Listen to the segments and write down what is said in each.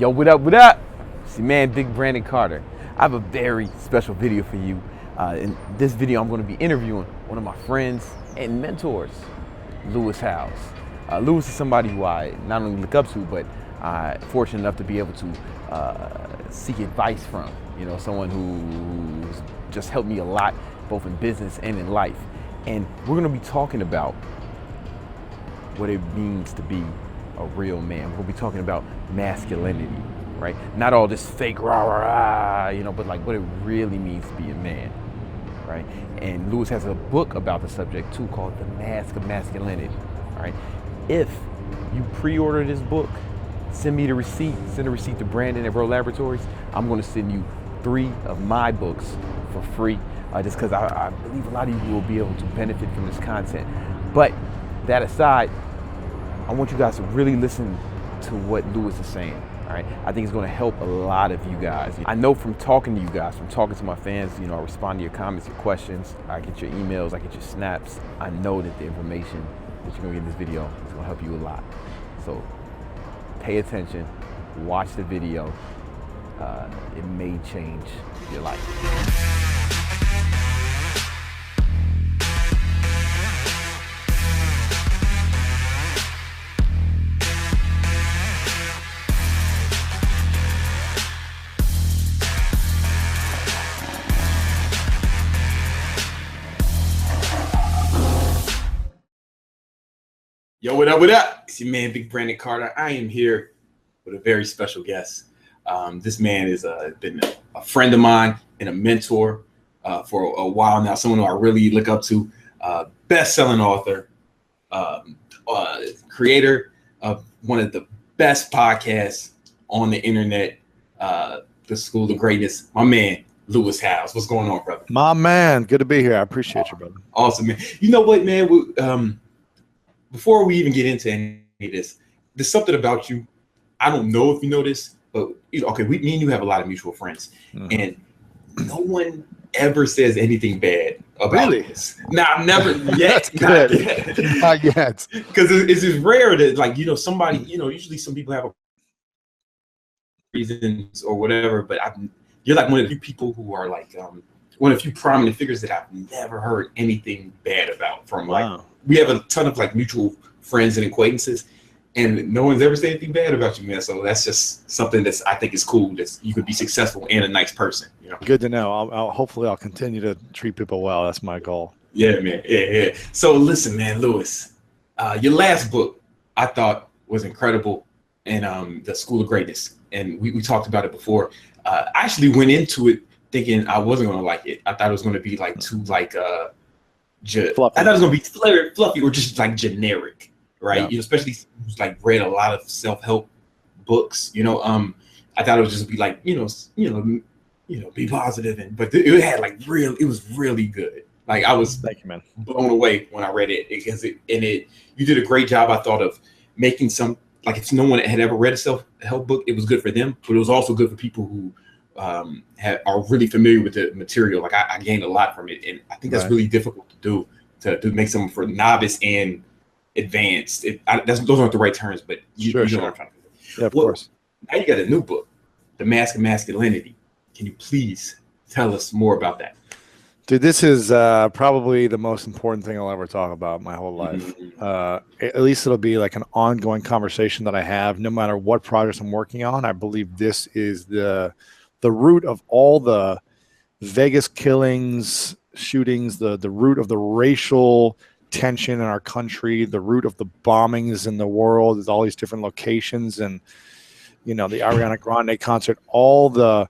Yo, what up, what up? It's your man, Big Brandon Carter. I have a very special video for you. In this video, I'm going to be interviewing one of my friends and mentors, Lewis Howes. Lewis is somebody who I not only look up to, but fortunate enough to be able to seek advice from. You know, someone who's just helped me a lot, both in business and in life. And we're going to be talking about what it means to be a real man. We're going to be talking about masculinity, right? Not all this fake rah rah rah, you know, but like what it really means to be a man, right? And Lewis has a book about the subject too called The Mask of Masculinity, right? If you pre-order this book, send me the receipt, send a receipt to Brandon at Row Laboratories. I'm going to send you 3 of my books for free, just because I believe a lot of you will be able to benefit from this content. But that aside, I want you guys to really listen to what Lewis is saying, all right? I think it's gonna help a lot of you guys. I know from talking to you guys, from talking to my fans, you know, I respond to your comments, your questions, I get your emails, I get your snaps. I know that the information that you're gonna get in this video is gonna help you a lot. So pay attention, watch the video. It may change your life. Yo, what up, what up? It's your man, Big Brandon Carter. I am here with a very special guest. This man has been a friend of mine and a mentor for a while now, someone who I really look up to, best-selling author, creator of one of the best podcasts on the internet, The School of Greatness, my man, Lewis Howes. What's going on, brother? My man, good to be here. I appreciate you, brother. Awesome, man. You know what, man? Before we even get into any of this, there's something about you. I don't know if you know this, but okay, me and you have a lot of mutual friends, and no one ever says anything bad about this. Nah, never yet. Not yet. Not yet. Because it's just rare that, like, you know, somebody, you know, usually some people have a reasons or whatever, but you're like one of the few people who are like one of the few prominent figures that I've never heard anything bad about from. Like, we have a ton of like mutual friends and acquaintances, and no one's ever said anything bad about you, man. So that's just something that's, I think, is cool. That you could be successful and a nice person. You know? Good to know. Hopefully I'll continue to treat people well. That's my goal. Yeah, man. Yeah. So listen, man, Lewis, your last book I thought was incredible, and The School of Greatness, and we talked about it before. I actually went into it thinking I wasn't going to like it. I thought it was going to be like too like fluffy. I thought it was going to be fluffy or just like generic, right? Yeah. You know, especially who's like read a lot of self-help books. You know, I thought it would just be like you know, be positive, but it had like it was really good. Like I was Thank you, man. blown away when I read it because you did a great job. I thought of making some, like, if no one had ever read a self-help book, it was good for them, but it was also good for people who are really familiar with the material. Like I gained a lot from it, and I think that's really difficult to do, to make something for novice and advanced. Those aren't the right terms, but you know what I'm trying to do. Yeah, of course. Now you got a new book, The Mask of Masculinity. Can you please tell us more about that? Dude, this is probably the most important thing I'll ever talk about my whole life. At least it'll be like an ongoing conversation that I have no matter what projects I'm working on. I believe this is the root of all the Vegas killings, shootings, the root of the racial tension in our country, the root of the bombings in the world. There's all these different locations, and you know, the Ariana Grande concert, all the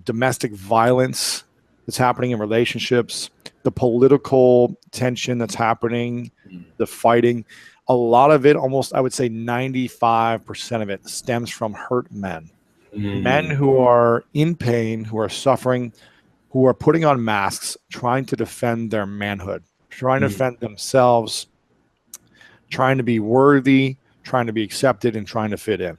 domestic violence that's happening in relationships, the political tension that's happening, the fighting. A lot of it, almost I would say 95% of it, stems from hurt men. Men who are in pain, who are suffering, who are putting on masks, trying to defend their manhood, trying to defend themselves, trying to be worthy, trying to be accepted, and trying to fit in.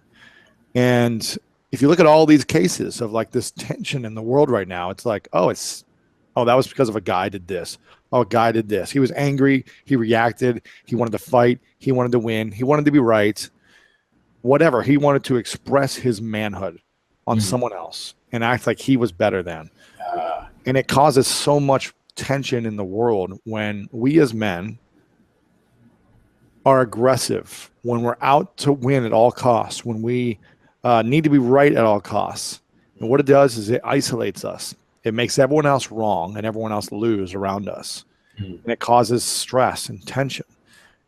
And if you look at all these cases of like this tension in the world right now, it's like, oh, that was because of a guy did this. Oh, a guy did this. He was angry. He reacted. He wanted to fight. He wanted to win. He wanted to be right. whatever. He wanted to express his manhood on someone else and act like he was better than. And it causes so much tension in the world when we as men are aggressive, when we're out to win at all costs, when we need to be right at all costs. And what it does is it isolates us. It makes everyone else wrong and everyone else lose around us. And it causes stress and tension.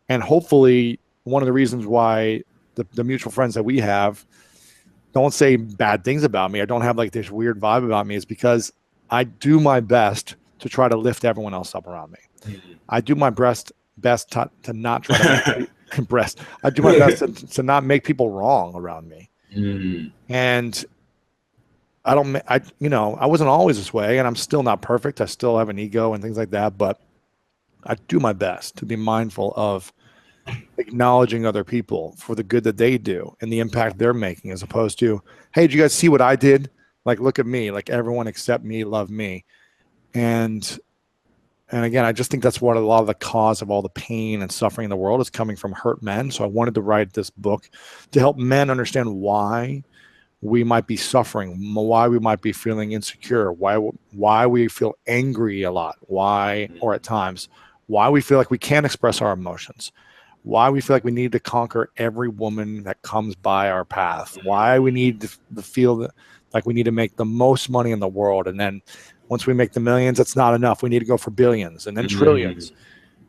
And hopefully one of the reasons why the mutual friends that we have don't say bad things about me or don't have like this weird vibe about me is because I do my best to try to lift everyone else up around me. I do my best to not try to I do my best to not make people wrong around me. And I wasn't always this way, and I'm still not perfect. I still have an ego and things like that, but I do my best to be mindful of acknowledging other people for the good that they do and the impact they're making, as opposed to, hey, did you guys see what I did? Like, look at me, like everyone except me, love me. And again, I just think that's what a lot of the cause of all the pain and suffering in the world is coming from hurt men. So I wanted to write this book to help men understand why we might be suffering, why we might be feeling insecure, why we feel angry a lot, why, or at times, why we feel like we can't express our emotions, why we feel like we need to conquer every woman that comes by our path, why we need to feel like we need to make the most money in the world. And then once we make the millions, it's not enough. We need to go for billions and then trillions.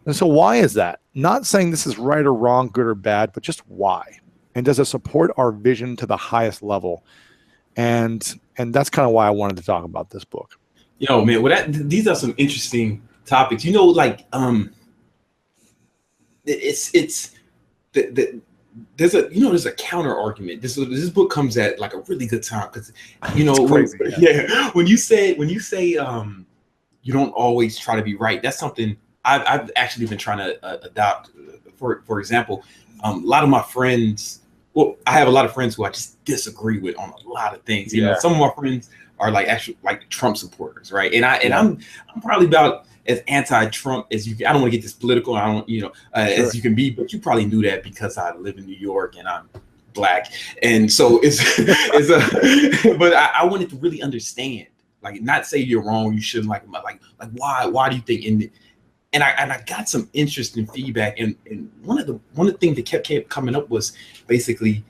And so why is that? Not saying this is right or wrong, good or bad, but just why? And does it support our vision to the highest level? And that's kind of why I wanted to talk about this book. Yo, man, well, these are some interesting topics. You know, like there's a counter argument. This book comes at like a really good time because when you say you don't always try to be right. That's something I've actually been trying to adopt. For example, a lot of my friends. Well, I have a lot of friends who I just disagree with on a lot of things. You know, some of my friends are like actually like Trump supporters, right? And I'm probably about as anti-Trump as you can. I don't want to get this political. I don't, as you can be, but you probably knew that because I live in New York and I'm Black, and so but I wanted to really understand, like, not say you're wrong, you shouldn't like why do you think and I got some interesting feedback, and one of the things that kept coming up was basically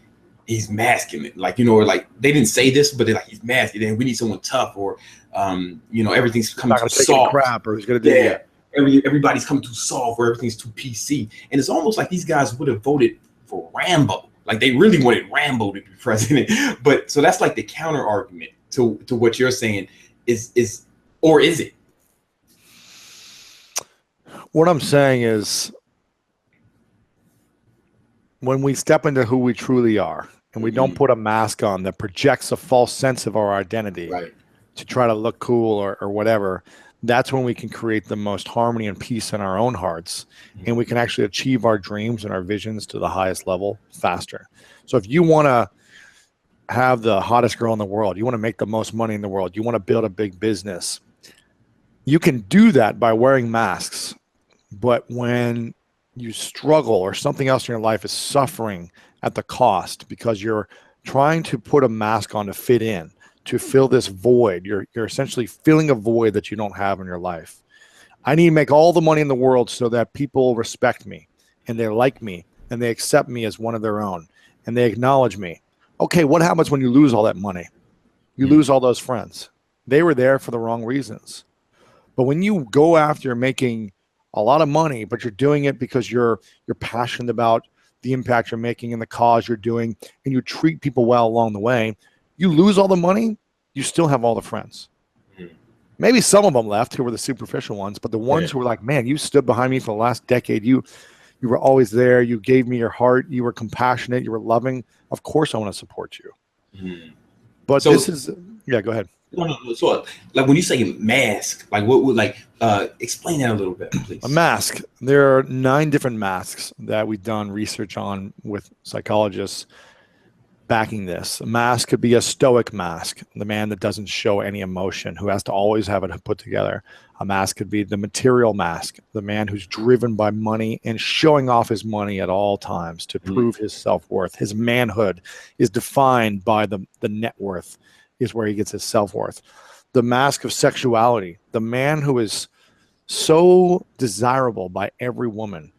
he's masculine, like, or like they didn't say this, but they're like, he's masculine, we need someone tough, or everything's coming too soft, crap, or he's gonna do everybody's coming too soft, or everything's too PC, and it's almost like these guys would have voted for Rambo, like they really wanted Rambo to be president. But so that's like the counter argument to what you're saying is it? What I'm saying is, when we step into who we truly are and we don't put a mask on that projects a false sense of our identity to try to look cool or whatever, that's when we can create the most harmony and peace in our own hearts. And we can actually achieve our dreams and our visions to the highest level faster. So if you want to have the hottest girl in the world, you want to make the most money in the world, you want to build a big business, you can do that by wearing masks. But when you struggle or something else in your life is suffering at the cost because you're trying to put a mask on to fit in, to fill this void, you're essentially filling a void that you don't have in your life. I need to make all the money in the world so that people respect me and they like me and they accept me as one of their own and they acknowledge me. Okay, what happens when you lose all that money? You lose all those friends. They were there for the wrong reasons. But when you go after making a lot of money, but you're doing it because you're passionate about the impact you're making and the cause you're doing, and you treat people well along the way, you lose all the money, you still have all the friends. Maybe some of them left who were the superficial ones, but the ones who were like, man, you stood behind me for the last decade. You were always there. You gave me your heart. You were compassionate. You were loving. Of course I want to support you. But so, this is, go ahead. No. So, like, when you say mask, like, what would, like, explain that a little bit, please? A mask. There are 9 different masks that we've done research on with psychologists. backing this. A mask could be a stoic mask, the man that doesn't show any emotion, who has to always have it put together. A mask could be the material mask, the man who's driven by money and showing off his money at all times to prove his self-worth. His manhood is defined by the net worth, is where he gets his self-worth. The mask of sexuality, the man who is so desirable by every woman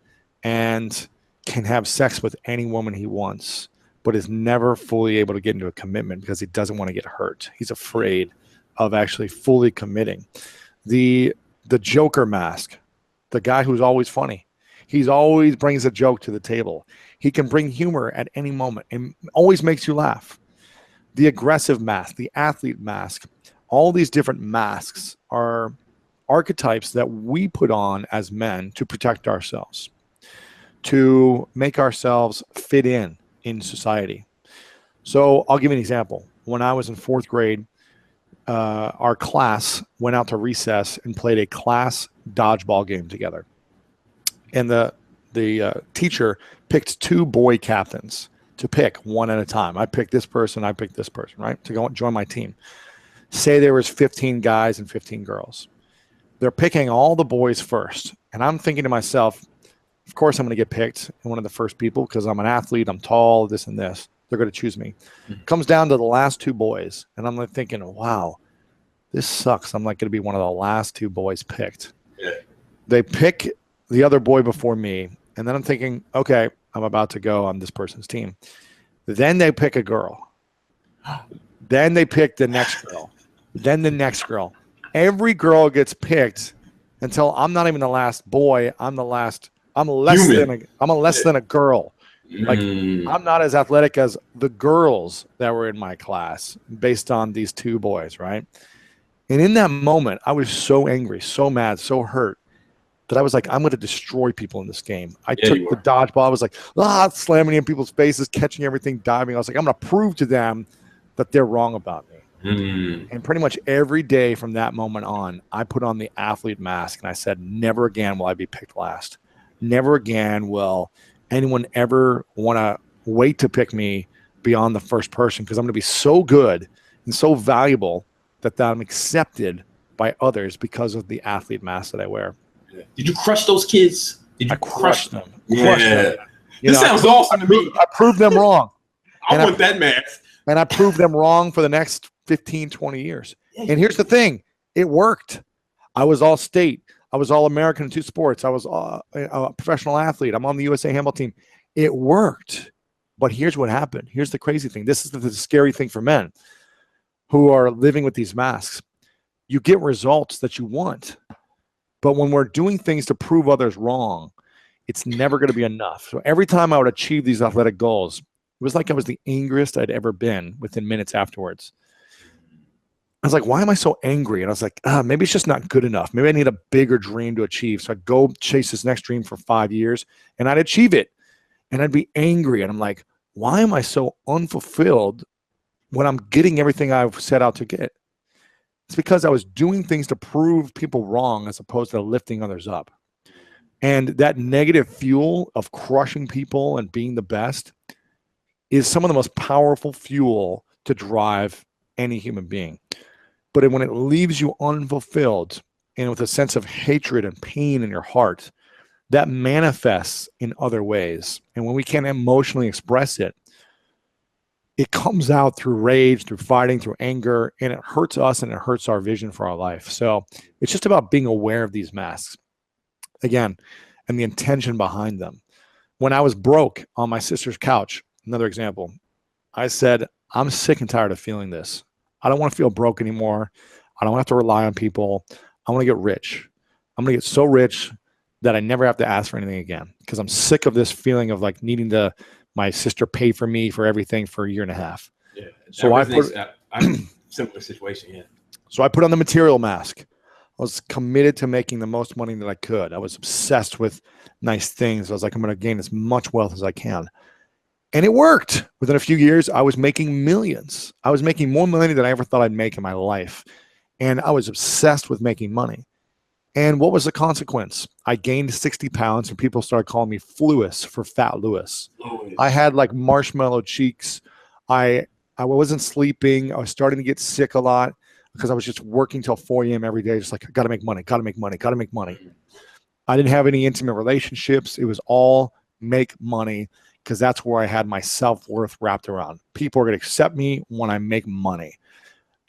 and can have sex with any woman he wants, but is never fully able to get into a commitment because he doesn't want to get hurt. He's afraid of actually fully committing. The Joker mask, the guy who's always funny. He's always brings a joke to the table. He can bring humor at any moment and always makes you laugh. The aggressive mask, the athlete mask, all these different masks are archetypes that we put on as men to protect ourselves, to make ourselves fit in society. So I'll give you an example. When I was in 4th grade, our class went out to recess and played a class dodgeball game together. And the teacher picked 2 boy captains to pick one at a time. I picked this person, I picked this person, right? To go join my team. Say there was 15 guys and 15 girls. They're picking all the boys first. And I'm thinking to myself, of course I'm going to get picked in one of the first people because I'm an athlete, I'm tall, this and this. They're going to choose me. Comes down to the last 2 boys. And I'm like thinking, wow, this sucks. I'm like going to be one of the last 2 boys picked. Yeah. They pick the other boy before me. And then I'm thinking, okay, I'm about to go on this person's team. Then they pick a girl. Then they pick the next girl. Then the next girl. Every girl gets picked until I'm not even the last boy. I'm less than a girl. Like I'm not as athletic as the girls that were in my class based on these 2 boys, right? And in that moment, I was so angry, so mad, so hurt that I was like, I'm going to destroy people in this game. I took the dodgeball. I was like, slamming in people's faces, catching everything, diving. I was like, I'm going to prove to them that they're wrong about me. And pretty much every day from that moment on, I put on the athlete mask and I said, never again will I be picked last. Never again will anyone ever want to wait to pick me beyond the first person because I'm going to be so good and so valuable that I'm accepted by others because of the athlete mask that I wear. Did you crush those kids? Did you crush them? This sounds awesome to me. I proved them wrong. I want that mask. And I proved them wrong for the next 15, 20 years. And here's the thing. It worked. I was all state. I was all American in 2 sports. I was a professional athlete. I'm on the USA handball team. It worked. But here's what happened. Here's the crazy thing. This is the scary thing for men who are living with these masks. You get results that you want. But when we're doing things to prove others wrong, it's never going to be enough. So every time I would achieve these athletic goals, it was like I was the angriest I'd ever been within minutes afterwards. I was like, why am I so angry? And I was like, maybe it's just not good enough. Maybe I need a bigger dream to achieve. So I'd go chase this next dream for 5 years and I'd achieve it. And I'd be angry. And I'm like, why am I so unfulfilled when I'm getting everything I've set out to get? It's because I was doing things to prove people wrong as opposed to lifting others up. And that negative fuel of crushing people and being the best is some of the most powerful fuel to drive any human being. But when it leaves you unfulfilled and with a sense of hatred and pain in your heart, that manifests in other ways. And when we can't emotionally express it, it comes out through rage, through fighting, through anger, and it hurts us and it hurts our vision for our life. So it's just about being aware of these masks, again, and the intention behind them. When I was broke on my sister's couch, another example, I said, I'm sick and tired of feeling this. I don't want to feel broke anymore. I don't have to rely on people. I want to get rich. I'm going to get so rich that I never have to ask for anything again because I'm sick of this feeling of like needing to my sister pay for me for everything for a year and a half. Yeah. So I'm similar situation. Yeah. So I put on the material mask. I was committed to making the most money that I could. I was obsessed with nice things. I was like, I'm going to gain as much wealth as I can. And it worked. Within a few years, I was making millions. I was making more money than I ever thought I'd make in my life. And I was obsessed with making money. And what was the consequence? I gained 60 pounds and people started calling me Fluis for Fat Lewis. I had like marshmallow cheeks. I wasn't sleeping. I was starting to get sick a lot because I was just working till 4 a.m. every day. Just like, I got to make money, got to make money, got to make money. I didn't have any intimate relationships. It was all make money because that's where I had my self-worth wrapped around. People are going to accept me when I make money.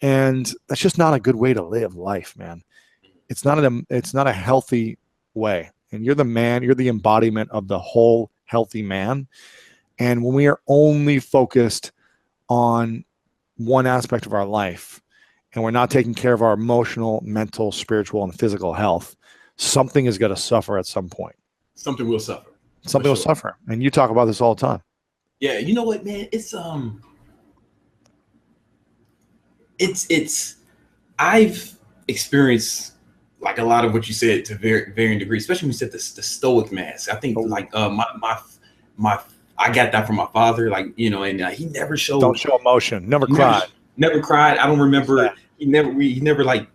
And that's just not a good way to live life, man. It's not a healthy way. And you're the man, you're the embodiment of the whole healthy man. And when we are only focused on one aspect of our life and we're not taking care of our emotional, mental, spiritual, and physical health, something is going to suffer at some point. Something will suffer. Something will suffer. And you talk about this all the time. Yeah, you know what, man? It's I've experienced like a lot of what you said to varying degrees, especially when you said the Stoic Mask. I think like my I got that from my father, like, you know, and he never showed. Don't show emotion. Never cried. Never cried. I don't remember. He never like.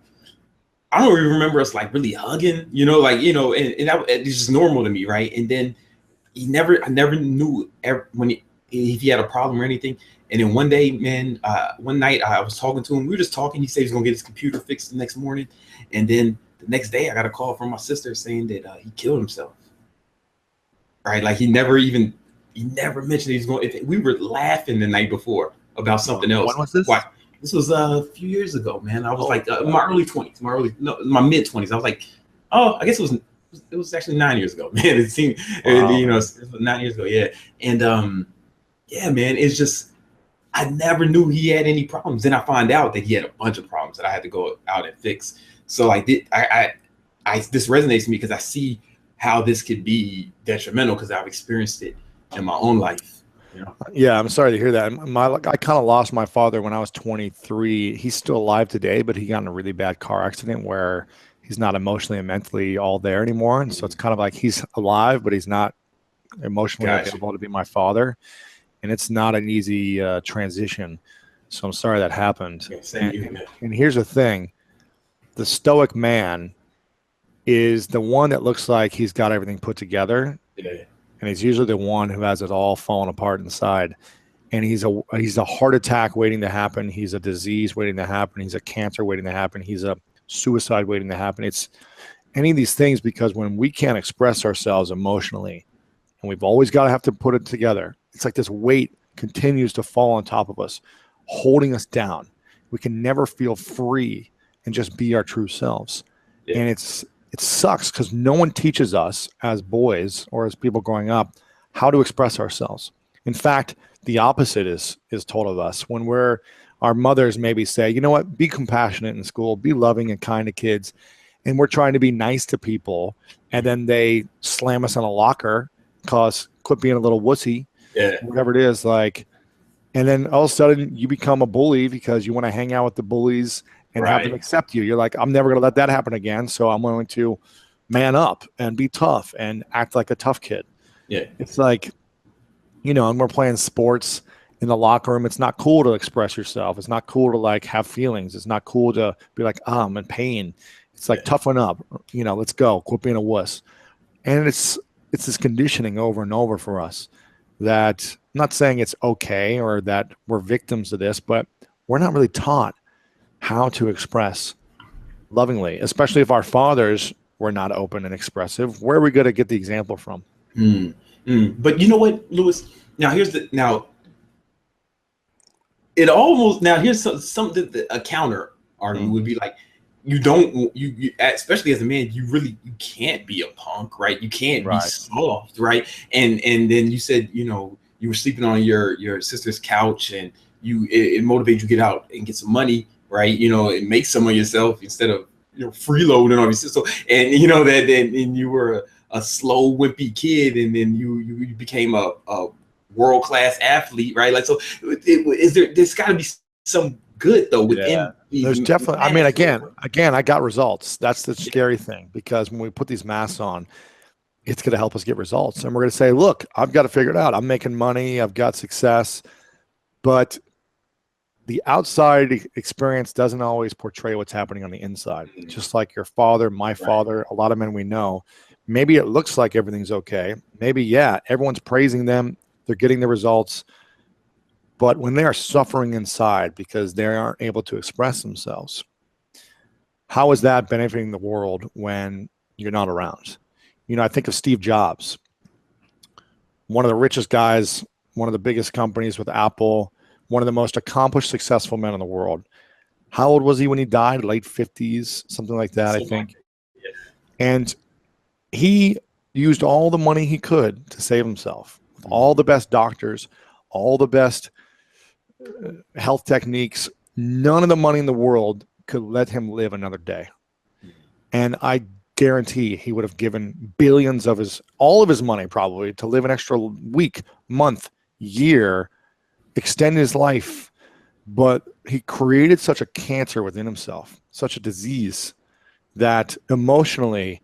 I don't even remember us like really hugging, you know, like, you know, and that, it's just normal to me, right? And then I never knew when if he had a problem or anything. And then one day, man, one night I was talking to him. We were just talking. He said he was gonna get his computer fixed the next morning, and then the next day I got a call from my sister saying that he killed himself. Right? Like he never mentioned he was going. We were laughing the night before about something else. When was this? Why? This was a few years ago, man. I was like my early 20s, my mid 20s. I was like, oh, I guess it was actually 9 years ago, man. It seemed, you know, it was 9 years ago, yeah. And yeah, man, it's just I never knew he had any problems. Then I find out that he had a bunch of problems that I had to go out and fix. So like this resonates to me because I see how this could be detrimental because I've experienced it in my own life. You know? Yeah, I'm sorry to hear that. I kind of lost my father when I was 23. He's still alive today, but he got in a really bad car accident where he's not emotionally and mentally all there anymore. And so it's kind of like he's alive, but he's not emotionally available to be my father. And it's not an easy transition. So I'm sorry that happened. And here's the thing. The Stoic Man is the one that looks like he's got everything put together. Yeah. And he's usually the one who has it all fallen apart inside. And he's a heart attack waiting to happen. He's a disease waiting to happen. He's a cancer waiting to happen. He's a suicide waiting to happen. It's any of these things because when we can't express ourselves emotionally, and we've always got to have to put it together, it's like this weight continues to fall on top of us, holding us down. We can never feel free and just be our true selves. Yeah. And it sucks because no one teaches us as boys or as people growing up how to express ourselves. In fact, the opposite is told of us when our mothers maybe say, you know what, be compassionate in school, be loving and kind to kids. And we're trying to be nice to people. And then they slam us in a locker, quit being a little wussy, whatever it is. Like, and then all of a sudden you become a bully because you want to hang out with the bullies and have them accept you. You're like, I'm never going to let that happen again. So I'm going to man up and be tough and act like a tough kid. Yeah. It's like, you know, and we're playing sports in the locker room. It's not cool to express yourself. It's not cool to like have feelings. It's not cool to be like, I'm in pain. It's like, toughen up, you know, let's go, quit being a wuss. And it's this conditioning over and over for us that I'm not saying it's okay or that we're victims of this, but we're not really taught how to express lovingly, especially if our fathers were not open and expressive. Where are we going to get the example from? But you know what, Lewis? Here's a counter argument would be like, you especially as a man, you can't be a punk, right? You can't be soft, right? And then you said, you know, you were sleeping on your sister's couch and it motivated you to get out and get some money, right? You know, and make some of yourself instead of, you know, freeloading on your sister. And you know that then you were a slow, wimpy kid, and then you became a world-class athlete, right? Like, so there's got to be some good though within. There's definitely. I mean, again, I got results. That's the scary thing, because when we put these masks on, it's going to help us get results, and we're going to say, look, I've got to figure it out. I'm making money. I've got success, but the outside experience doesn't always portray what's happening on the inside. Just like your father, my father, a lot of men we know, maybe it looks like everything's okay. Maybe, everyone's praising them. They're getting the results. But when they are suffering inside because they aren't able to express themselves, how is that benefiting the world when you're not around? You know, I think of Steve Jobs, one of the richest guys, one of the biggest companies with Apple, one of the most accomplished, successful men in the world. How old was he when he died? Late 50s, something like that, I think. And he used all the money he could to save himself. With all the best doctors, all the best health techniques, none of the money in the world could let him live another day. And I guarantee he would have given billions of all of his money probably to live an extra week, month, year, extend his life. But he created such a cancer within himself, such a disease, that emotionally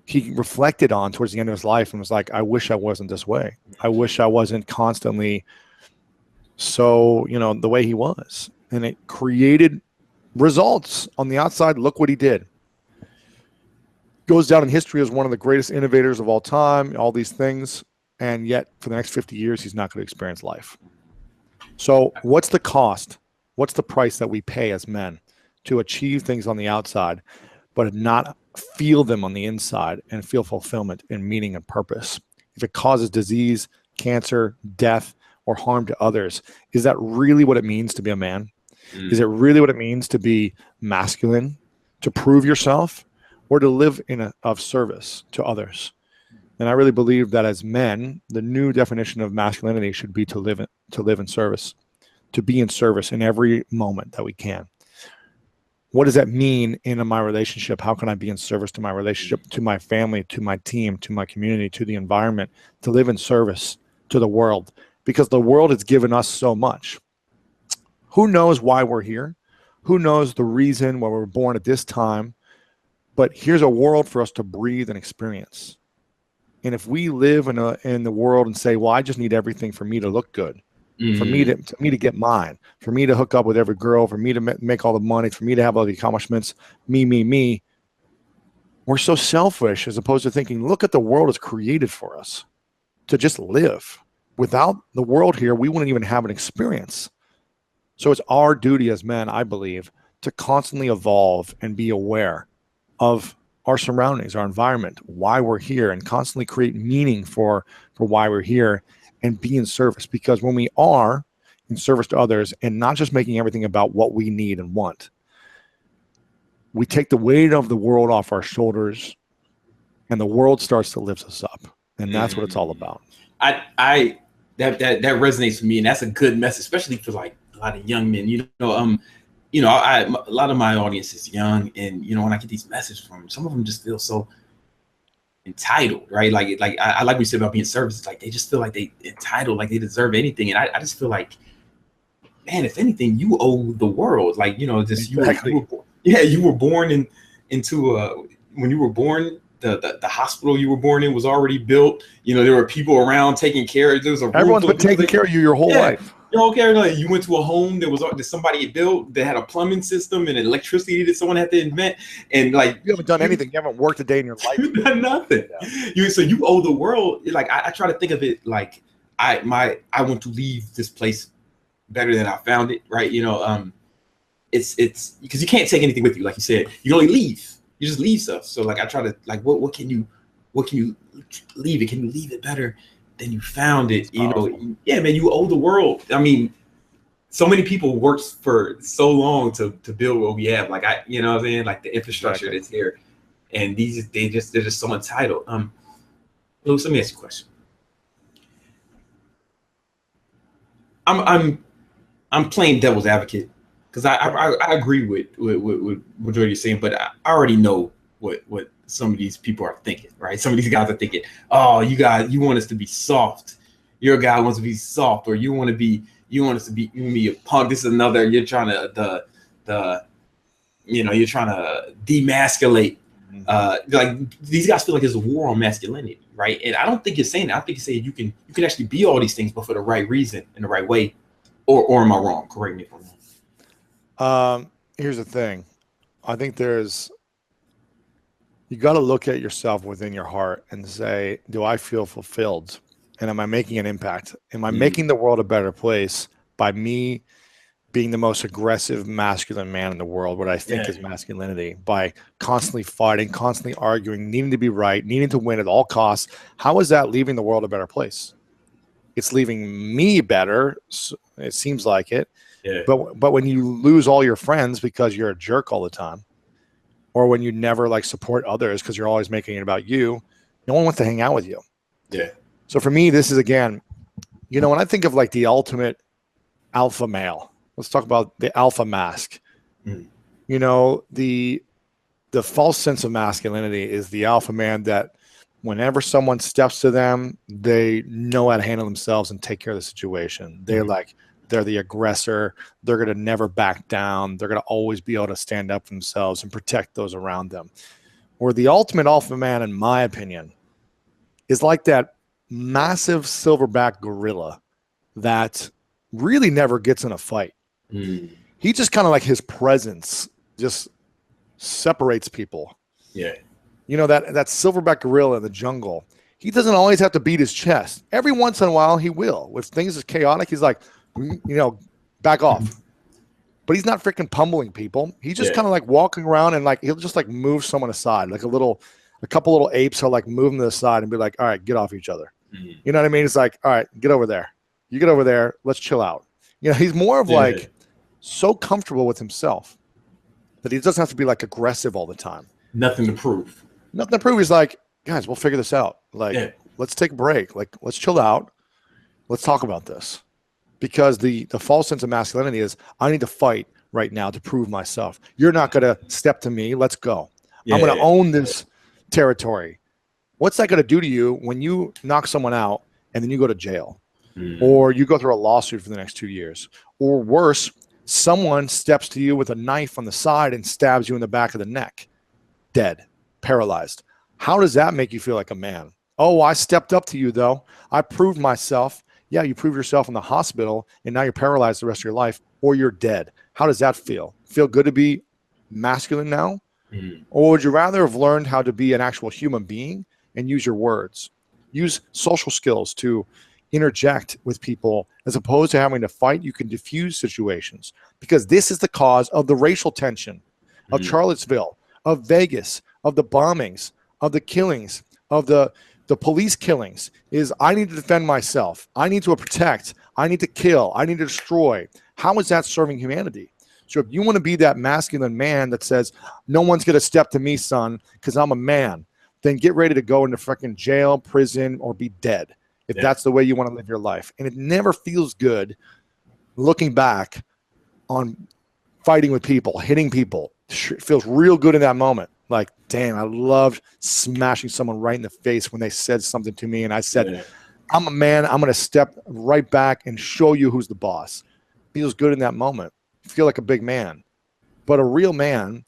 he reflected on towards the end of his life and was like, I wish I wasn't this way. I wish I wasn't constantly so, the way he was. And it created results on the outside. Look what he did. Goes down in history as one of the greatest innovators of all time, all these things. And yet for the next 50 years, he's not going to experience life. So what's the cost? What's the price that we pay as men to achieve things on the outside, but not feel them on the inside and feel fulfillment and meaning and purpose? If it causes disease, cancer, death, or harm to others, is that really what it means to be a man? Is it really what it means to be masculine, to prove yourself, or to live of service to others? And I really believe that as men, the new definition of masculinity should be to live in service, to be in service in every moment that we can. What does that mean in my relationship? How can I be in service to my relationship, to my family, to my team, to my community, to the environment, to live in service to the world? Because the world has given us so much. Who knows why we're here? Who knows the reason why we were born at this time? But here's a world for us to breathe and experience. And if we live in the world and say, well, I just need everything for me to look good, for me to get mine, for me to hook up with every girl, for me to make all the money, for me to have all the accomplishments, me, we're so selfish as opposed to thinking, look at the world is created for us to just live. Without the world here, we wouldn't even have an experience. So it's our duty as men, I believe, to constantly evolve and be aware of our surroundings, our environment, why we're here, and constantly create meaning for why we're here and be in service. Because when we are in service to others and not just making everything about what we need and want, we take the weight of the world off our shoulders and the world starts to lift us up. And that's what it's all about. That resonates with me, and that's a good message, especially for like a lot of young men. A lot of my audience is young, and when I get these messages from them, some of them just feel so entitled, right? I like we said about being service. It's like they just feel like they entitled, like they deserve anything, and I just feel like, man, if anything, you owe the world. Exactly. You were born when you were born. The hospital you were born in was already built. There were people around taking care of. Everyone's been taking care of you your whole life. Your whole care. Like you went to a home that somebody had built that had a plumbing system and electricity that someone had to invent. And like you haven't done anything. You haven't worked a day in your life. Done nothing. Yeah. So you owe the world. Like I try to think of it like I want to leave this place better than I found it. Right. It's because you can't take anything with you. Like you said, you can only leave. You just leave stuff. So like I try to like what can you leave it? Can you leave it better than you found it? Yeah, man, you owe the world. I mean, so many people worked for so long to build what we have. Like what I'm saying? Like the infrastructure that's here. And they're just so entitled. Louis, let me ask you a question. I'm playing devil's advocate. Because I agree with what majority is saying, but I already know what some of these people are thinking, right? Some of these guys are thinking, oh, you want us to be soft. Your guy wants to be soft, or you want us to be a punk. This is another, you're trying to you're trying to demasculate. Like these guys feel like there's a war on masculinity, right? And I don't think you're saying that. I think you're saying you can actually be all these things, but for the right reason, in the right way. Or am I wrong? Correct me if I'm wrong. Here's the thing. I think you got to look at yourself within your heart and say, do I feel fulfilled? And am I making an impact? Am I making the world a better place by me being the most aggressive masculine man in the world, what I think is masculinity, by constantly fighting, constantly arguing, needing to be right, needing to win at all costs. How is that leaving the world a better place? It's leaving me better. It seems like it. Yeah. But when you lose all your friends because you're a jerk all the time, or when you never like support others because you're always making it about you, no one wants to hang out with you. Yeah. So for me, this is, again, you know, when I think of like the ultimate alpha male, let's talk about the alpha mask. You know, the false sense of masculinity is the alpha man that whenever someone steps to them, they know how to handle themselves and take care of the situation. They're like, they're the aggressor. They're going to never back down. They're going to always be able to stand up for themselves and protect those around them. Or the ultimate alpha man, in my opinion, is like that massive silverback gorilla that really never gets in a fight. He just kind of like, his presence just separates people. Yeah. You know, that silverback gorilla in the jungle, he doesn't always have to beat his chest. Every once in a while he will. If things is chaotic, he's like, you know, back off. But he's not freaking pummeling people. He's just kind of like walking around and like, he'll just like move someone aside. Like a couple little apes will like move them to the side and be like, all right, get off each other. You know what I mean? It's like, all right, get over there. You get over there. Let's chill out. You know, he's more of like so comfortable with himself that he doesn't have to be like aggressive all the time. Nothing to prove. Nothing to prove. He's like, guys, we'll figure this out. Like, let's take a break. Like, let's chill out. Let's talk about this. Because the false sense of masculinity is, I need to fight right now to prove myself. You're not going to step to me. Let's go. I'm going to own this territory. What's that going to do to you when you knock someone out and then you go to jail? Or you go through a lawsuit for the next 2 years? Or worse, someone steps to you with a knife on the side and stabs you in the back of the neck. Dead. Paralyzed. How does that make you feel like a man? Oh, I stepped up to you, though. I proved myself. Yeah, you proved yourself in the hospital, and now you're paralyzed the rest of your life, or you're dead. How does that feel? Feel good to be masculine now? Or would you rather have learned how to be an actual human being and use your words? Use social skills to interject with people, as opposed to having to fight. You can diffuse situations, because this is the cause of the racial tension of Charlottesville, of Vegas, of the bombings, of the killings, of the police killings. Is I need to defend myself. I need to protect. I need to kill. I need to destroy. How is that serving humanity? So if you want to be that masculine man that says, no one's going to step to me, son, because I'm a man, then get ready to go into freaking jail, prison, or be dead, if that's the way you want to live your life. And it never feels good looking back on fighting with people, hitting people. It feels real good in that moment. Like, damn, I loved smashing someone right in the face when they said something to me. And I said, I'm a man. I'm going to step right back and show you who's the boss. Feels good in that moment. You feel like a big man. But a real man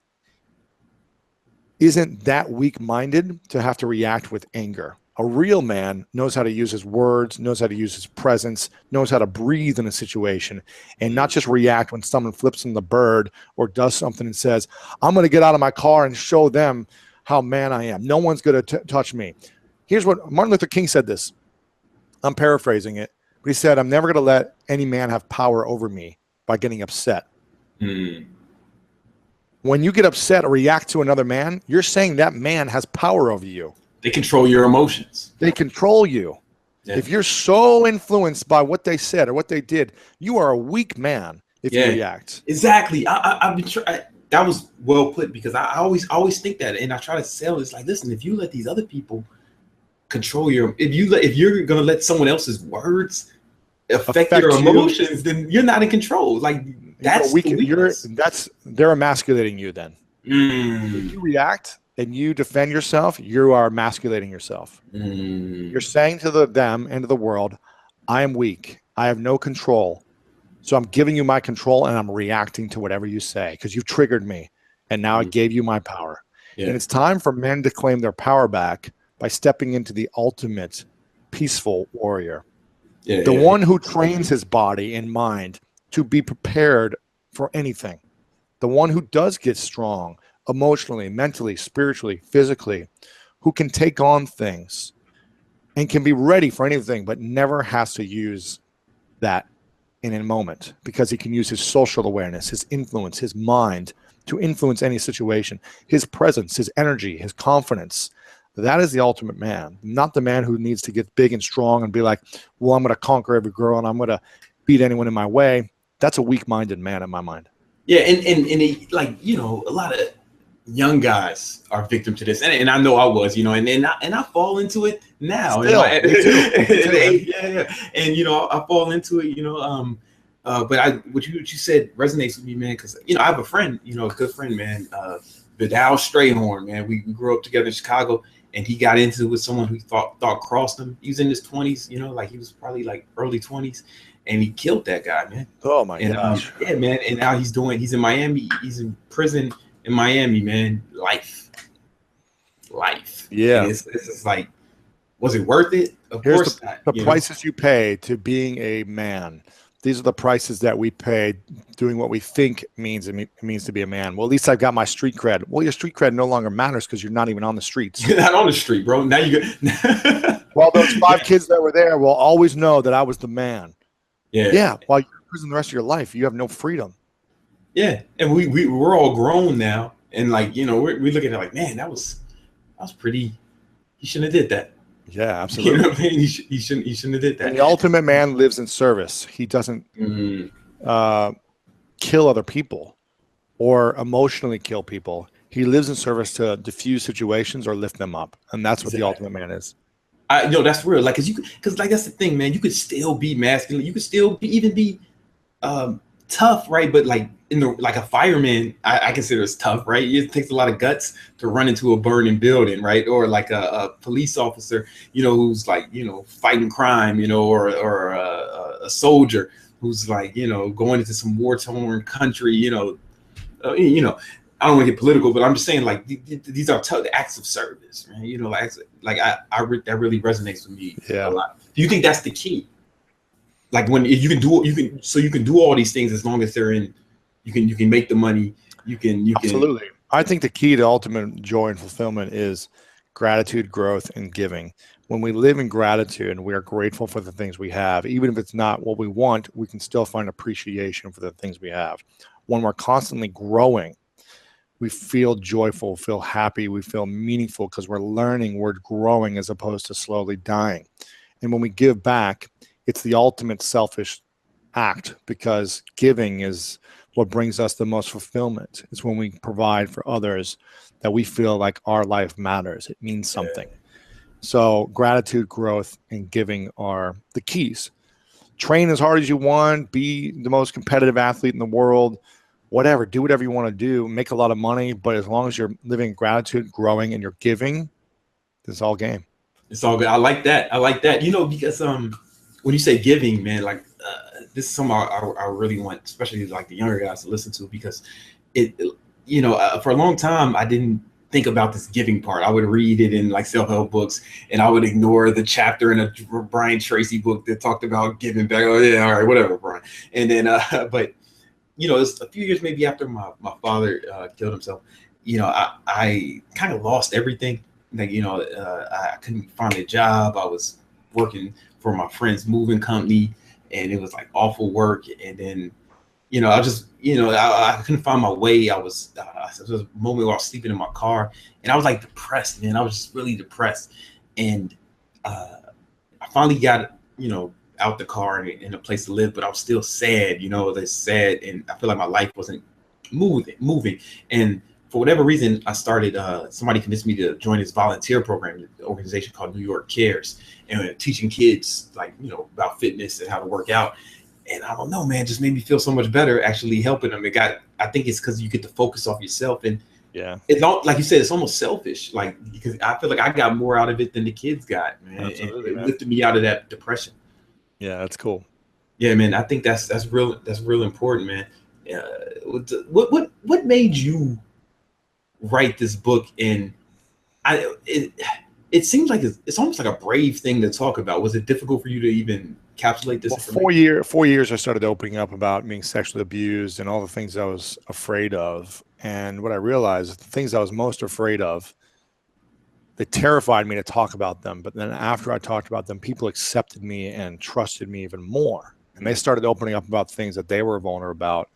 isn't that weak-minded to have to react with anger. A real man knows how to use his words, knows how to use his presence, knows how to breathe in a situation, and not just react when someone flips him the bird or does something and says, I'm going to get out of my car and show them how man I am. No one's going to touch me. Here's what Martin Luther King said this. I'm paraphrasing it, but he said, I'm never going to let any man have power over me by getting upset. When you get upset or react to another man, you're saying that man has power over you. They control your emotions. They control you. If you're so influenced by what they said or what they did, you are a weak man if you react. Exactly. I've been that was well put, because I always think that, and I try to sell it. It's like, listen, if you let these other people control if you're gonna let someone else's words affect your emotions, then you're not in control. Like, that's they're emasculating you then. If you react and you defend yourself, you are emasculating yourself. You're saying to them and to the world, I am weak. I have no control. So I'm giving you my control, and I'm reacting to whatever you say because you've triggered me. And now I gave you my power. And it's time for men to claim their power back by stepping into the ultimate peaceful warrior. The one who trains his body and mind to be prepared for anything. The one who does get strong emotionally, mentally, spiritually, physically, who can take on things and can be ready for anything, but never has to use that in a moment, because he can use his social awareness, his influence, his mind to influence any situation, his presence, his energy, his confidence. That is the ultimate man, not the man who needs to get big and strong and be like, well, I'm going to conquer every girl and I'm going to beat anyone in my way. That's a weak-minded man in my mind. Yeah, and it, like, you know, a lot of young guys are victim to this, and I know I was, you know, and I fall into it now. Still, yeah, and you know, I fall into it, you know. But what you said resonates with me, man, because you know I have a friend, you know, a good friend, man, Vidal Strayhorn, man. We grew up together in Chicago, and he got into it with someone who thought crossed him. He was in his 20s, you know, like he was probably like early 20s, and he killed that guy, man. Oh my gosh. Yeah, man. And now he's in Miami. He's in prison in Miami, man. Life. Yeah. And it's just like, was it worth it? Of Here's course the not. prices you pay to being a man. These are the prices that we pay doing what we think it means to be a man. Well, at least I've got my street cred. Well, your street cred no longer matters because you're not even on the streets. You're not on the street, bro. Now you go. Well, those 5 kids that were there will always know that I was the man. Yeah. While you're in prison the rest of your life, you have no freedom. Yeah. And we're all grown now. And like, you know, we look at it like, man, that was pretty. He shouldn't have did that. Yeah, absolutely. You know what I mean? He shouldn't have did that. And the ultimate man lives in service. He doesn't kill other people or emotionally kill people. He lives in service to diffuse situations or lift them up. And that's what the ultimate man is. That's real. Like, because that's the thing, man. You could still be masculine. You could still even be tough, right? But like like a fireman, I consider it's tough, right? It takes a lot of guts to run into a burning building, right? Or like a police officer, you know, who's like, you know, fighting crime, you know, or a soldier who's like, you know, going into some war-torn country, you know, I don't want to get political, but I'm just saying, like, these are tough acts of service, right? You know, like that really resonates with me a lot. Do you think that's the key? Like, when you can do all these things as long as they're in, you can make the money, you can. Absolutely. I think the key to ultimate joy and fulfillment is gratitude, growth, and giving. When we live in gratitude and we are grateful for the things we have, even if it's not what we want, we can still find appreciation for the things we have. When we're constantly growing, we feel joyful, feel happy, we feel meaningful because we're learning, we're growing as opposed to slowly dying. And when we give back, it's the ultimate selfish act, because giving is what brings us the most fulfillment. It's when we provide for others that we feel like our life matters. It means something. So gratitude, growth, and giving are the keys. Train as hard as you want, be the most competitive athlete in the world, whatever, do whatever you want to do, make a lot of money. But as long as you're living in gratitude, growing, and you're giving, it's all game. It's all good. I like that. You know, because when you say giving, man, like this is something I really want, especially like the younger guys, to listen to, because for a long time I didn't think about this giving part. I would read it in like self-help books, and I would ignore the chapter in a Brian Tracy book that talked about giving back. Oh yeah, all right, whatever, Brian. And then, but you know, it's a few years maybe after my father killed himself. You know, I kind of lost everything. Like, you know, I couldn't find a job. I was working for my friend's moving company, and it was like awful work. And then, you know, I couldn't find my way. There was a moment where I was sleeping in my car, and I was like depressed, man. I was just really depressed. And I finally got, you know, out the car and in a place to live, but I was still sad, you know, sad. And I feel like my life wasn't moving. And for whatever reason, I started, somebody convinced me to join this volunteer program, the organization called New York Cares, and teaching kids, like, you know, about fitness and how to work out. And I don't know, man, just made me feel so much better actually helping them. I think it's because you get to focus off yourself. And yeah, it's not, like you said, it's almost selfish, like, because I feel like I got more out of it than the kids got, man. Absolutely, it lifted me out of that depression. Yeah, that's cool. Yeah, man, I think that's real important, man. What made you write this book? And it seems like it's almost like a brave thing to talk about. Was it difficult for you to even encapsulate this? Well, 4 years I started opening up about being sexually abused and all the things I was afraid of. And what I realized, the things I was most afraid of, they terrified me to talk about them. But then after I talked about them, people accepted me and trusted me even more. And they started opening up about things that they were vulnerable about.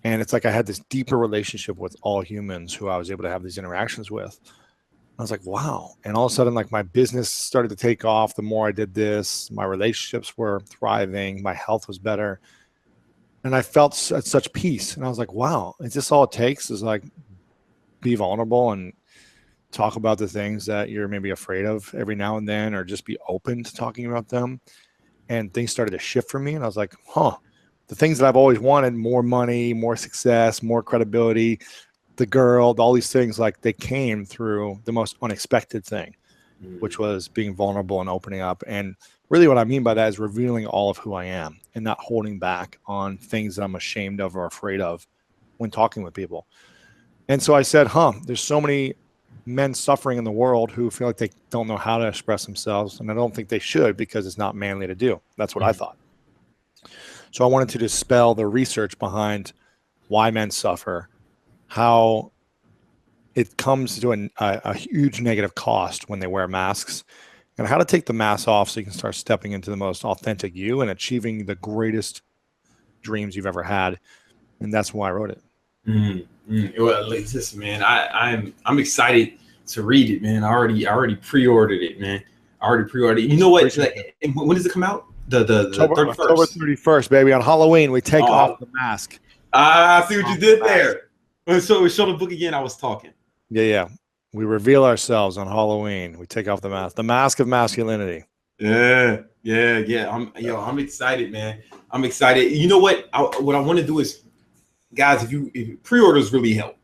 And it's like I had this deeper relationship with all humans who I was able to have these interactions with. I was like, wow. And all of a sudden, like, my business started to take off. The more I did this, my relationships were thriving. My health was better. And I felt such peace. And I was like, wow, is this all it takes is like be vulnerable and talk about the things that you're maybe afraid of every now and then, or just be open to talking about them. And things started to shift for me. And I was like, the things that I've always wanted, more money, more success, more credibility, the girl, all these things, like, they came through the most unexpected thing, which was being vulnerable and opening up. And really what I mean by that is revealing all of who I am and not holding back on things that I'm ashamed of or afraid of when talking with people. And so I said, there's so many men suffering in the world who feel like they don't know how to express themselves. And I don't think they should, because it's not manly to do. That's what I thought. So I wanted to dispel the research behind why men suffer, how it comes to a huge negative cost when they wear masks, and how to take the mask off so you can start stepping into the most authentic you and achieving the greatest dreams you've ever had. And that's why I wrote it. Well, listen, man, I'm excited to read it, man. I already pre-ordered it, man. I already pre-ordered it. You know what? Like, when does it come out? The 31st. October 31st, baby. On Halloween, we take off the mask. I see what you did there. So show the book again. I was talking. Yeah. We reveal ourselves on Halloween. We take off the mask. The Mask of Masculinity. Yeah. I'm excited, man. I'm excited. You know what? What I want to do is, guys, if pre-orders really help.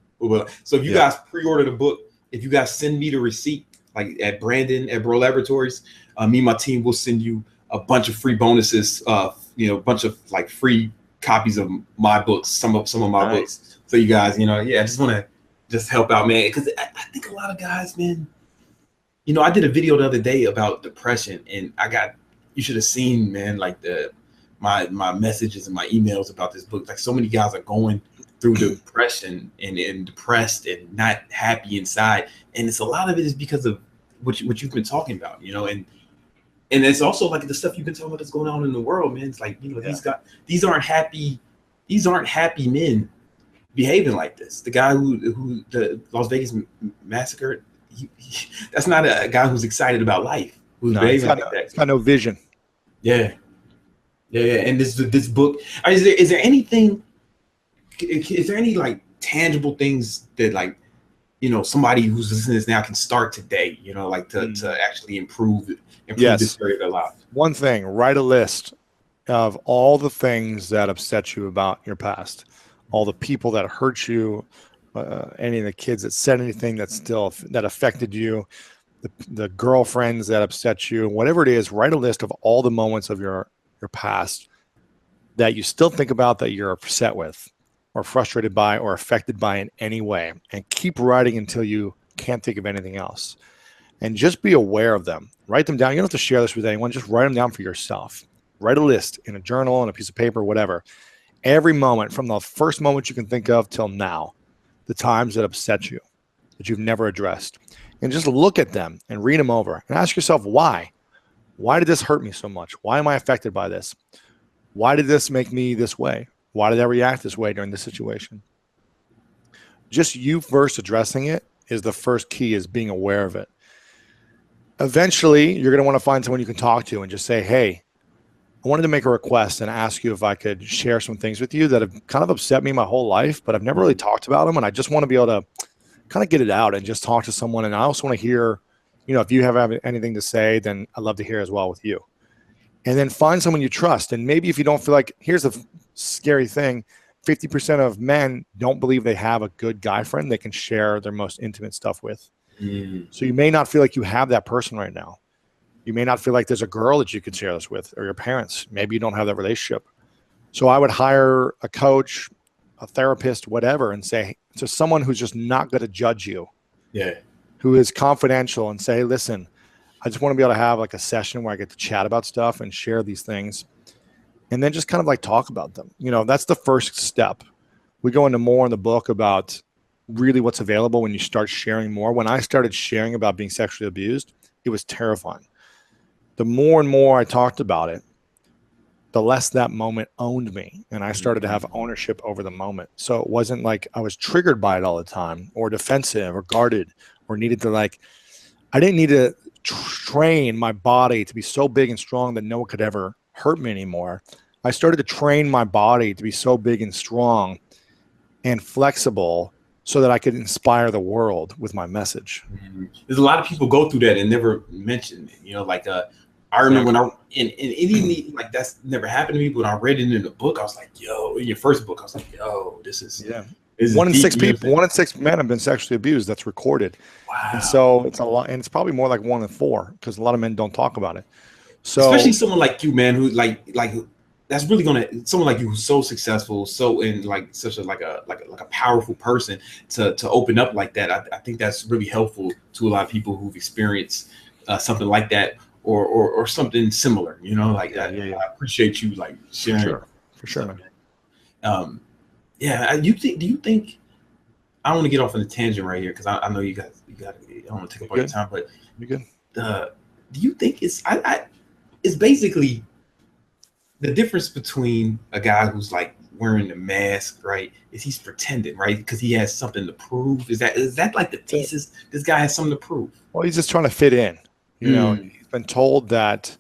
So if you guys pre-order the book, if you guys send me the receipt, like at Brandon at Bro Laboratories, me and my team will send you a bunch of free bonuses, a bunch of like free copies of my books, some of my books. So you guys, I just want to just help out, man, because I think a lot of guys, man, I did a video the other day about depression, and you should have seen, man, like my messages and my emails about this book. Like, so many guys are going through depression and depressed and not happy inside, and it's a lot of it is because of what you've been talking about, and it's also like the stuff you've been talking about that's going on in the world, man. It's like, these aren't happy men behaving like this. The guy who the Las Vegas massacre, that's not a guy who's excited about life. Who's behaving like that. It's got no vision. Yeah. And this book, is there anything? Is there any like tangible things that, like, somebody who's listening to this now can start today? To actually improve this area of their life. One thing: write a list of all the things that upset you about your past, all the people that hurt you, any of the kids that said anything that affected you, the girlfriends that upset you, whatever it is. Write a list of all the moments of your past that you still think about, that you're upset with or frustrated by or affected by in any way, and keep writing until you can't think of anything else. And just be aware of them. Write them down. You don't have to share this with anyone. Just write them down for yourself. Write a list in a journal, on a piece of paper, whatever. Every moment, from the first moment you can think of till now, the times that upset you, that you've never addressed. And just look at them and read them over and ask yourself, why? Why did this hurt me so much? Why am I affected by this? Why did this make me this way? Why did I react this way during this situation? Just you first addressing it is the first key, is being aware of it. Eventually, you're going to want to find someone you can talk to and just say, hey, I wanted to make a request and ask you if I could share some things with you that have kind of upset me my whole life, but I've never really talked about them. And I just want to be able to kind of get it out and just talk to someone. And I also want to hear, if you have anything to say, then I'd love to hear as well with you. And then find someone you trust. And maybe if you don't feel like, here's the scary thing, 50% of men don't believe they have a good guy friend they can share their most intimate stuff with. So you may not feel like you have that person right now. You may not feel like there's a girl that you can share this with, or your parents. Maybe you don't have that relationship. So I would hire a coach, a therapist, whatever, and say to someone who's just not going to judge you, who is confidential, and say, hey, listen, I just want to be able to have like a session where I get to chat about stuff and share these things, and then just kind of like talk about them. That's the first step. We go into more in the book about really what's available when you start sharing more. When I started sharing about being sexually abused, it was terrifying. The more and more I talked about it, the less that moment owned me, and I started to have ownership over the moment. So it wasn't like I was triggered by it all the time, or defensive, or guarded, or needed to like. I didn't need to train my body to be so big and strong that no one could ever hurt me anymore. I started to train my body to be so big and strong and flexible so that I could inspire the world with my message. There's a lot of people go through that and never mention it. You know, like I remember when and it even like that's never happened to me, but when I read it in the book, I was like, yo, in your first book, I was like, yo, this is one in six people, 1 in 6 men have been sexually abused. That's recorded. Wow. And so it's a lot, and it's probably more like 1 in 4 because a lot of men don't talk about it. So especially someone like you, man, who like that's really gonna someone like you who's so successful, so in like such a like a powerful person to open up like that. I think that's really helpful to a lot of people who've experienced something like that or something similar. You know, like that. I appreciate you like sharing. For sure, man. Do you think? I don't want to get off on a tangent right here because I know you got. I don't want to take up all your time, but you good. Do you think it's it's basically the difference between a guy who's like wearing the mask, right? Is he's pretending, right? Because he has something to prove. Is that like the thesis? This guy has something to prove. Well, he's just trying to fit in. You know, he's been told that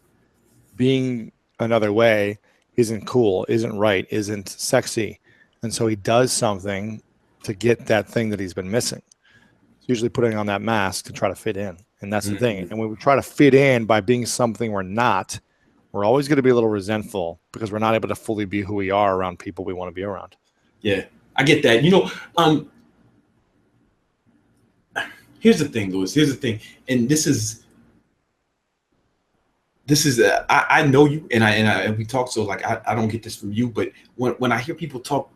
being another way isn't cool, isn't right, isn't sexy. And so he does something to get that thing that he's been missing. He's usually putting on that mask to try to fit in. And that's the thing. And when we try to fit in by being something we're not, we're always going to be a little resentful because we're not able to fully be who we are around people we want to be around. Yeah, I get that. You know, here's the thing, Louis. Here's the thing. And this is I know you and we talk, so like I don't get this from you, but when I hear people talk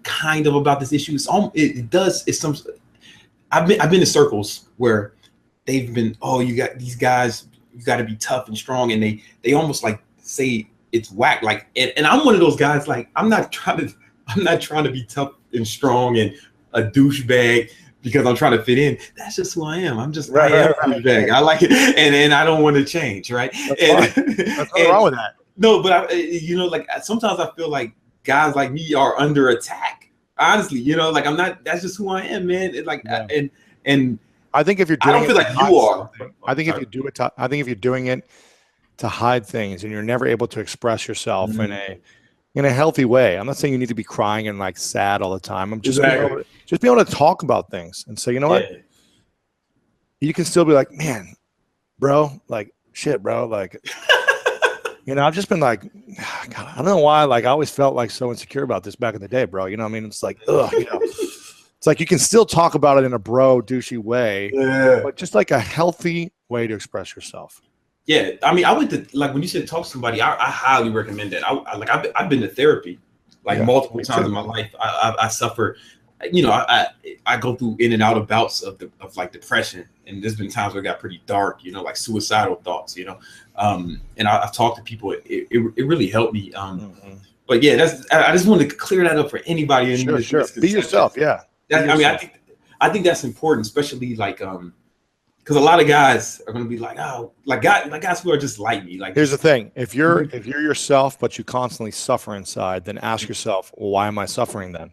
kind of about this issue, I've been in circles where they've been, you got these guys, you got to be tough and strong, and they almost like say it's whack, like and I'm one of those guys, like I'm not trying to be tough and strong and a douchebag because I'm trying to fit in. That's just who I am. I'm just I am a douchebag. I like it, and I don't want to change, right? That's nothing wrong with that. No, but like sometimes I feel like guys like me are under attack. Honestly, like I'm not. That's just who I am, man. And I think if you're doing, I don't feel like you are. I think if you do it, I think if you're doing it to hide things and you're never able to express yourself in a healthy way. I'm not saying you need to be crying and like sad all the time. I'm just be able to talk about things and say, you know what, you can still be like, man, bro, like shit, bro, like. I've just been like, God, I don't know why. Like, I always felt like so insecure about this back in the day, bro. You know what I mean? It's like, it's like you can still talk about it in a bro douchey way, but just like a healthy way to express yourself. Yeah, I mean, I went to like when you said talk to somebody, I highly recommend that. I've been to therapy like multiple times in my life. I suffer. I go through in and out of bouts of like depression, and there's been times where it got pretty dark, like suicidal thoughts, and I've talked to people. It really helped me. But yeah, I just wanted to clear that up for anybody. Sure. Be yourself. Yeah. I think that's important, especially like because a lot of guys are going to be like, guys who are just like me. Like, here's the thing: if you're yourself, but you constantly suffer inside, then ask yourself, well, why am I suffering then?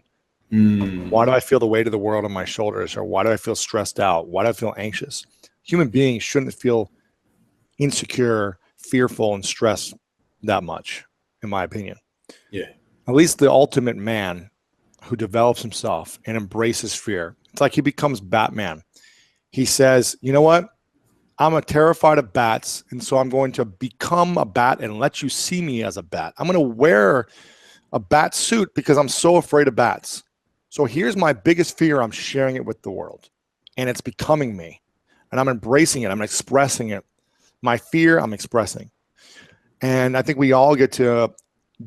Why do I feel the weight of the world on my shoulders? Or why do I feel stressed out? Why do I feel anxious? Human beings shouldn't feel insecure, fearful, and stressed that much, in my opinion. Yeah. At least the ultimate man who develops himself and embraces fear. It's like he becomes Batman. He says, you know what? I'm terrified of bats, and so I'm going to become a bat and let you see me as a bat. I'm going to wear a bat suit because I'm so afraid of bats. So here's my biggest fear. I'm sharing it with the world, and it's becoming me, and I'm embracing it. I'm expressing it. My fear, I'm expressing. And I think we all get to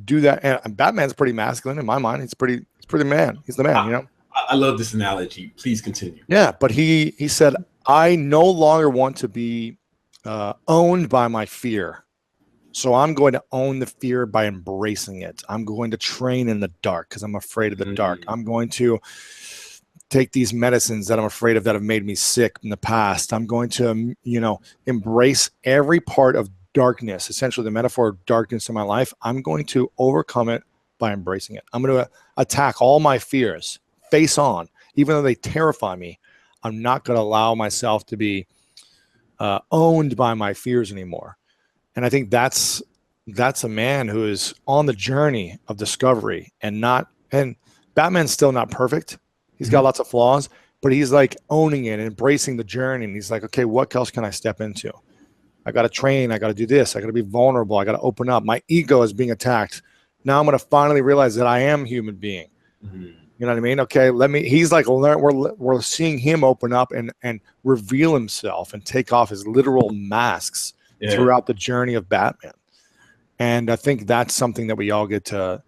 do that. And Batman's pretty masculine in my mind. He's pretty man. He's the man, I love this analogy. Please continue. Yeah, but he said, I no longer want to be owned by my fear. So I'm going to own the fear by embracing it. I'm going to train in the dark because I'm afraid of the dark. I'm going to take these medicines that I'm afraid of that have made me sick in the past. I'm going to, embrace every part of darkness, essentially the metaphor of darkness in my life, I'm going to overcome it by embracing it. I'm going to attack all my fears face on, even though they terrify me. I'm not going to allow myself to be owned by my fears anymore. And I think that's a man who is on the journey of discovery and Batman's still not perfect. He's got lots of flaws, but he's like owning it and embracing the journey. And he's like, okay, what else can I step into? I got to train. I got to do this. I got to be vulnerable. I got to open up. My ego is being attacked. Now I'm going to finally realize that I am a human being. You know what I mean? Okay, he's like, we're seeing him open up and reveal himself and take off his literal masks throughout the journey of Batman. And I think that's something that we all get to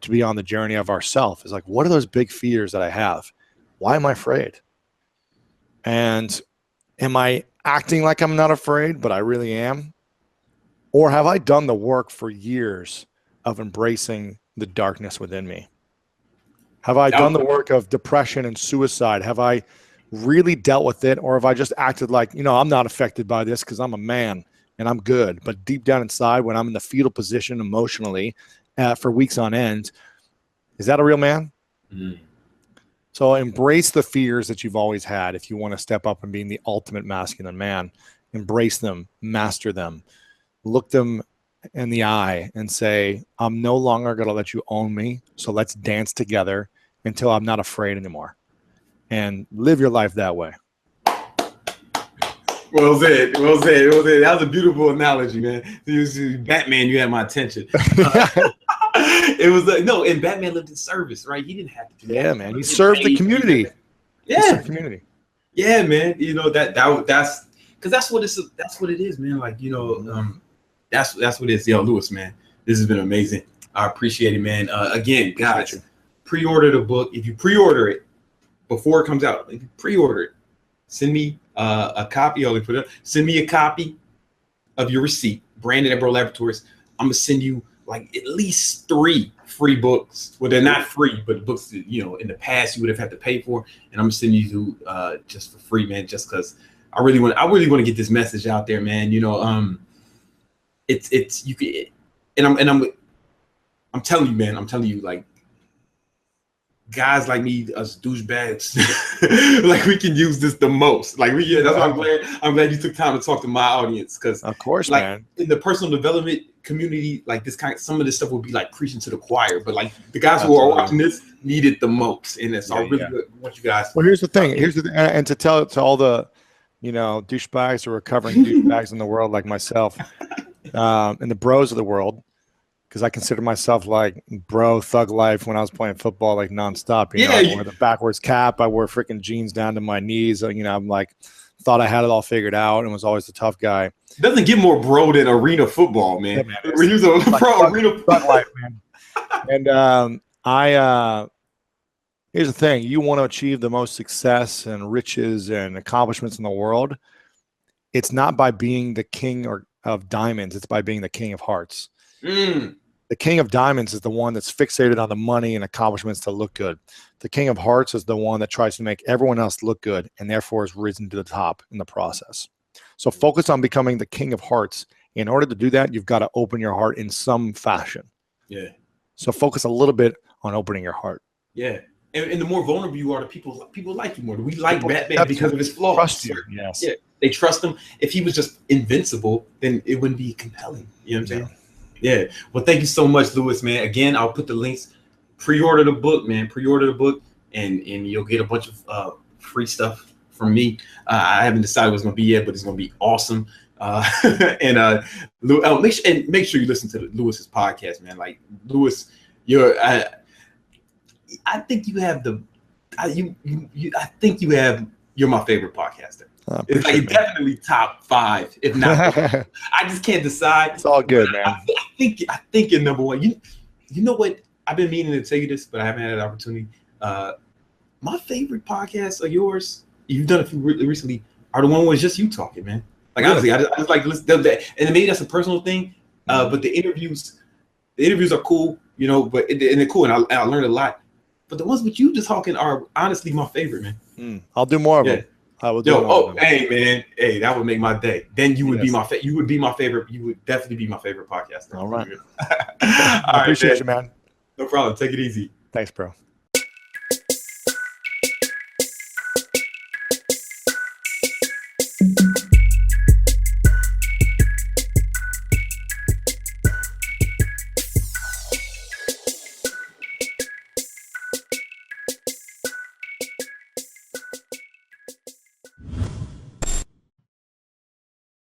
be on the journey of ourselves. Is like, what are those big fears that I have? Why am I afraid? And am I acting like I'm not afraid, but I really am? Or have I done the work for years of embracing the darkness within me? Have I done the work of depression and suicide? Have I really dealt with it? Or have I just acted like, I'm not affected by this because I'm a man and I'm good? But deep down inside, when I'm in the fetal position emotionally for weeks on end, is that a real man? So embrace the fears that you've always had if you want to step up and being the ultimate masculine man. Embrace them, master them, look them in the eye and say, I'm no longer going to let you own me. So let's dance together until I'm not afraid anymore, and live your life that way. Well said. That was a beautiful analogy, man. Batman, you had my attention. It was and Batman lived in service, right? He didn't have to do that. Yeah, man. He served the community. Yeah, community. Yeah, man. That's because that's what it is, man. Like, that's what it is. Yo, Lewis, man, this has been amazing. I appreciate it, man. Again, guys, pre-order the book. If you pre-order it before it comes out, if you pre-order it, send me a copy. Send me a copy of your receipt, Brandon at Bro Laboratories. I'm gonna send you like at least 3 free books. Well, they're not free, but books that, in the past you would have had to pay for, and I'm gonna send you just for free, man. Just because I really want to get this message out there, man. It's you can, and I'm telling you, man. I'm telling you, like, guys like me, us douchebags, like, we can use this the most. Like, that's why I'm glad you took time to talk to my audience, because of course, like, man, in the personal development community, like, some of this stuff will be like preaching to the choir, but like the guys who are watching this need it the most, and so I really want you guys. Well, here's the thing. And to tell it to all the douchebags or recovering douchebags in the world like myself, and the bros of the world. Because I consider myself like bro thug life when I was playing football, like nonstop. I wore the backwards cap. I wore freaking jeans down to my knees. I'm like, thought I had it all figured out and was always the tough guy. It doesn't get more bro than arena football, man. Yeah, man, when you're like arena thug life, man. And here's the thing: you want to achieve the most success and riches and accomplishments in the world. It's not by being the king of diamonds. It's by being the king of hearts. The king of diamonds is the one that's fixated on the money and accomplishments to look good. The king of hearts is the one that tries to make everyone else look good and therefore is risen to the top in the process. So focus on becoming the king of hearts. In order to do that, you've got to open your heart in some fashion. Yeah. So focus a little bit on opening your heart. Yeah. And the more vulnerable you are, the people like you more. We like Batman because of his flaws. Trust you. Yes. Yeah. They trust him. If he was just invincible, then it wouldn't be compelling. You know what I'm saying? Yeah. Well, thank you so much, Lewis, man. Again, I'll put the links. Pre-order the book, man. Pre-order the book, and you'll get a bunch of free stuff from me. I haven't decided what it's going to be yet, but it's going to be awesome. Make sure you listen to Lewis's podcast, man. Like, Lewis, you're my favorite podcaster. It's like definitely top 5, if not. I just can't decide. It's all good, man. I think you're number 1. You know what? I've been meaning to tell you this, but I haven't had an opportunity. My favorite podcasts are yours. You've done a few recently. Are the one where it's just you talking, man. Like, honestly, I just like to listen to that. And maybe that's a personal thing. But the interviews are cool, But they're cool, and I learned a lot. But the ones with you just talking are honestly my favorite, man. I'll do more of them. I will do Yo, all of them. hey man, hey, that would make my day. Then you would be Yes. you would be my favorite. You would definitely be my favorite podcaster. All right. All I right, appreciate you, man. No problem. Take it easy. Thanks, bro.